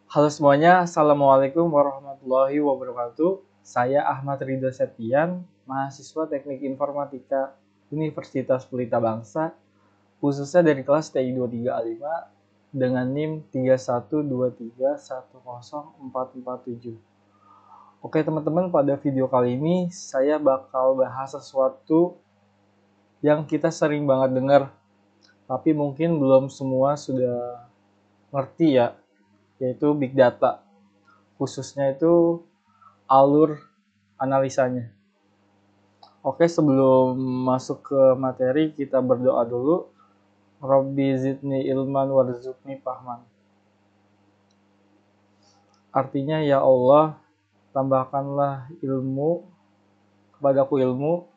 Halo semuanya, Assalamualaikum warahmatullahi wabarakatuh. Saya Ahmad Ridho Septian, mahasiswa Teknik Informatika Universitas Pelita Bangsa, khususnya dari kelas TI 23A5 dengan NIM 312310447. Oke teman-teman, pada video kali ini saya bakal bahas sesuatu yang kita sering banget dengar, tapi mungkin belum semua sudah ngerti ya, yaitu Big Data. Khususnya itu alur analisanya. Oke, sebelum masuk ke materi, kita berdoa dulu. Robbi zidni ilman warzuqni fahman. Artinya, ya Allah, tambahkanlah ilmu kepadaku ilmu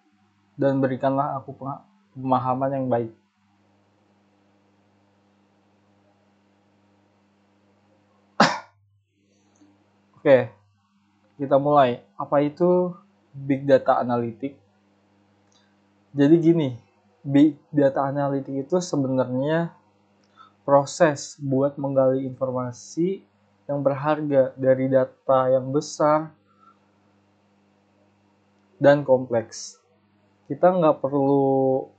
dan berikanlah aku pemahaman yang baik. Oke, kita mulai. Apa itu Big Data Analytics? Jadi gini, Big Data Analytics itu sebenarnya proses buat menggali informasi yang berharga dari data yang besar dan kompleks. Kita nggak perlu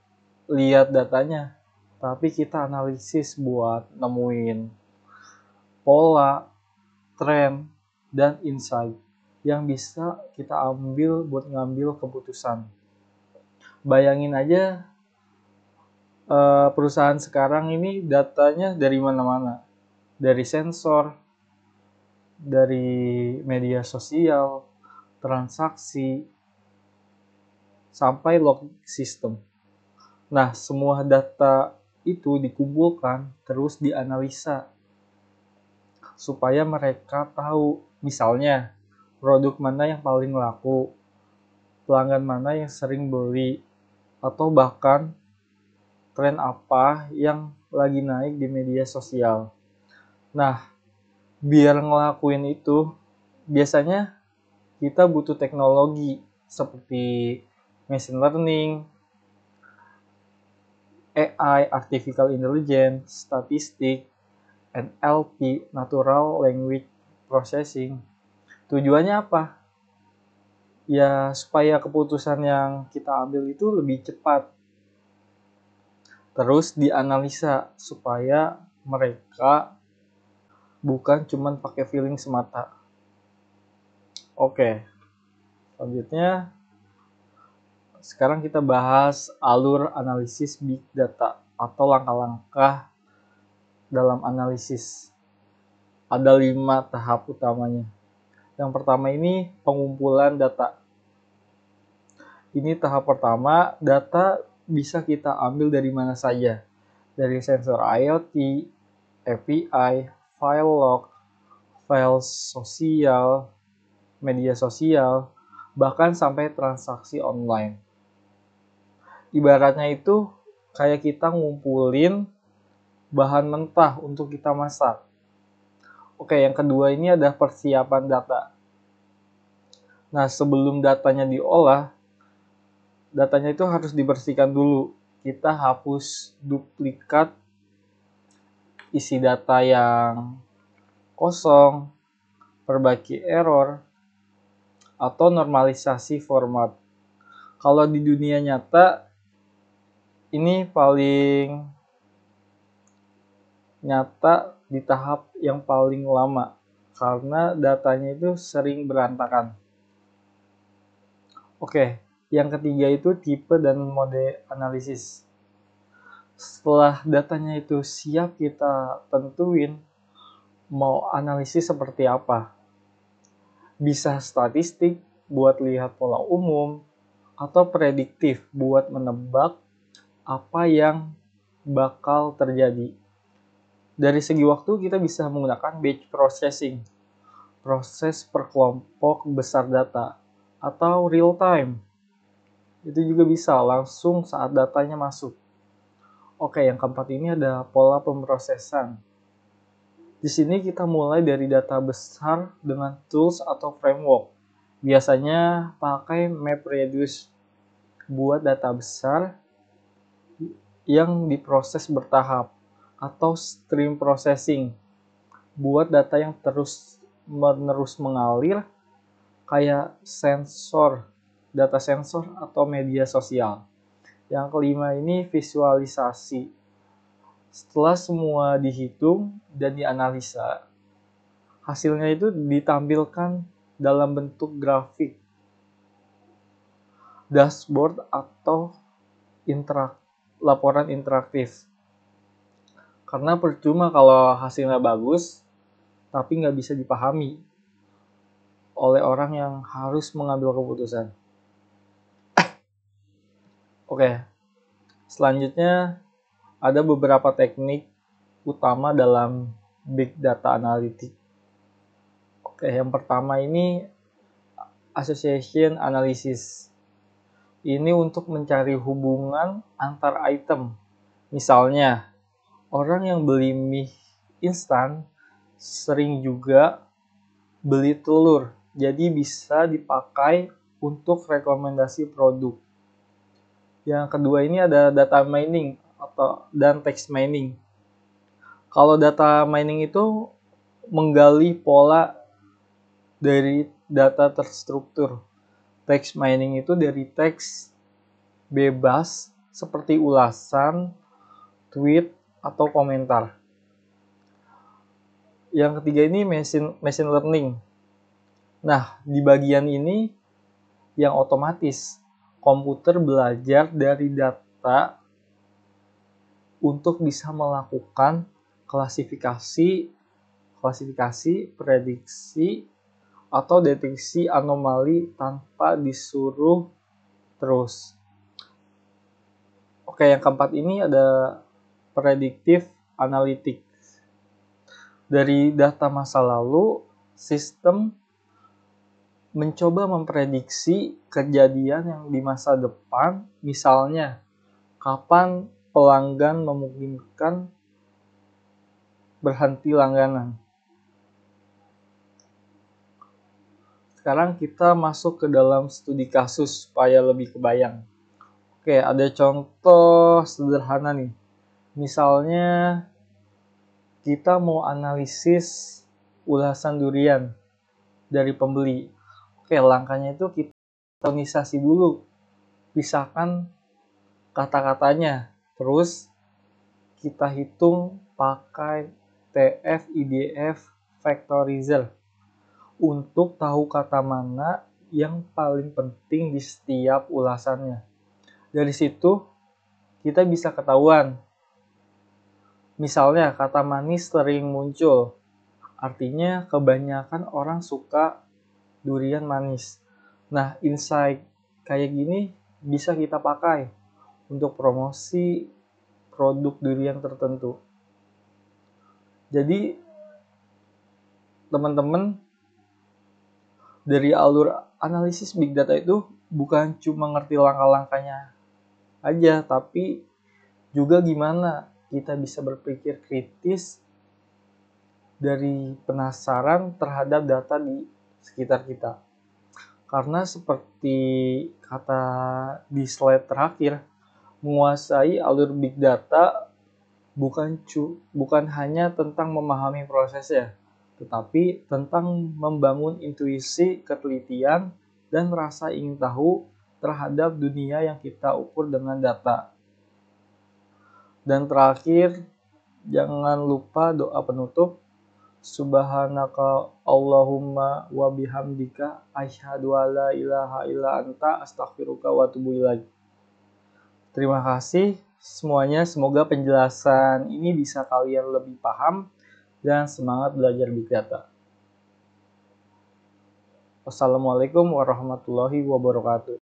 lihat datanya, tapi kita analisis buat nemuin pola, tren, dan insight yang bisa kita ambil buat ngambil keputusan. Bayangin aja perusahaan sekarang ini datanya dari mana-mana, dari sensor, dari media sosial, transaksi, sampai log system. Nah, semua data itu dikumpulkan terus dianalisa supaya mereka tahu misalnya produk mana yang paling laku, pelanggan mana yang sering beli, atau bahkan tren apa yang lagi naik di media sosial. Nah, biar ngelakuin itu, biasanya kita butuh teknologi seperti machine learning, AI, artificial intelligence, statistik, NLP, natural language processing. Tujuannya apa? Ya, supaya keputusan yang kita ambil itu lebih cepat. Terus dianalisa supaya mereka bukan cuma pakai feeling semata. Oke, selanjutnya sekarang kita bahas alur analisis big data atau langkah-langkah dalam analisis. Ada 5 tahap utamanya. Yang pertama ini pengumpulan data. Ini tahap pertama, data bisa kita ambil dari mana saja. Dari sensor IoT, API, file log, file sosial, media sosial, bahkan sampai transaksi online. Ibaratnya itu kayak kita ngumpulin bahan mentah untuk kita masak. Oke, yang kedua ini ada persiapan data. Nah, sebelum datanya diolah, datanya itu harus dibersihkan dulu. Kita hapus duplikat isi data yang kosong, perbaiki error, atau normalisasi format. Kalau di dunia nyata, ini paling nyata di tahap yang paling lama, karena datanya itu sering berantakan. Oke, yang ketiga itu tipe dan mode analisis. Setelah datanya itu siap, kita tentuin mau analisis seperti apa. Bisa statistik buat lihat pola umum, atau prediktif buat menebak apa yang bakal terjadi. Dari segi waktu kita bisa menggunakan batch processing, proses per kelompok besar data, atau real time. Itu juga bisa langsung saat datanya masuk. Oke, yang keempat ini ada pola pemrosesan. Di sini kita mulai dari data besar dengan tools atau framework. Biasanya pakai MapReduce buat data besar yang diproses bertahap, atau stream processing buat data yang terus menerus mengalir kayak sensor, data sensor atau media sosial. Yang kelima ini visualisasi. Setelah semua dihitung dan dianalisa, hasilnya itu ditampilkan dalam bentuk grafik, dashboard atau laporan interaktif. Karena percuma kalau hasilnya bagus, tapi nggak bisa dipahami oleh orang yang harus mengambil keputusan. Oke, selanjutnya ada beberapa teknik utama dalam Big Data Analytics. Oke, yang pertama ini Association Analysis. Ini untuk mencari hubungan antar item. Misalnya, orang yang beli mie instan sering juga beli telur. Jadi bisa dipakai untuk rekomendasi produk. Yang kedua ini ada data mining dan text mining. Kalau data mining itu menggali pola dari data terstruktur. Text mining itu dari teks bebas seperti ulasan, tweet, atau komentar. Yang ketiga ini machine learning. Nah, di bagian ini yang otomatis komputer belajar dari data untuk bisa melakukan klasifikasi, prediksi, atau deteksi anomali tanpa disuruh terus. Oke, yang keempat ini ada predictive analytics. Dari data masa lalu, sistem mencoba memprediksi kejadian yang di masa depan, misalnya kapan pelanggan memungkinkan berhenti langganan. Sekarang kita masuk ke dalam studi kasus supaya lebih kebayang. Oke, ada contoh sederhana nih. Misalnya kita mau analisis ulasan durian dari pembeli. Oke, langkahnya itu kita organisasi dulu. Pisahkan kata-katanya. Terus kita hitung pakai TF-IDF factorizer untuk tahu kata mana yang paling penting di setiap ulasannya. Dari situ kita bisa ketahuan. Misalnya kata manis sering muncul. Artinya kebanyakan orang suka durian manis. Nah, insight kayak gini bisa kita pakai untuk promosi produk durian tertentu. Jadi, teman-teman, dari alur analisis big data itu bukan cuma ngerti langkah-langkahnya aja, tapi juga gimana kita bisa berpikir kritis dari penasaran terhadap data di sekitar kita. Karena seperti kata di slide terakhir, menguasai alur big data bukan hanya tentang memahami prosesnya, tetapi tentang membangun intuisi, ketelitian, dan rasa ingin tahu terhadap dunia yang kita ukur dengan data. Dan terakhir, jangan lupa doa penutup. Subhanaka Allahumma wa bihamdika asyhadu alla ilaha illa anta astaghfiruka wa atubu ilaik. Terima kasih semuanya, semoga penjelasan ini bisa kalian lebih paham dan semangat belajar Big Data. Wassalamualaikum warahmatullahi wabarakatuh.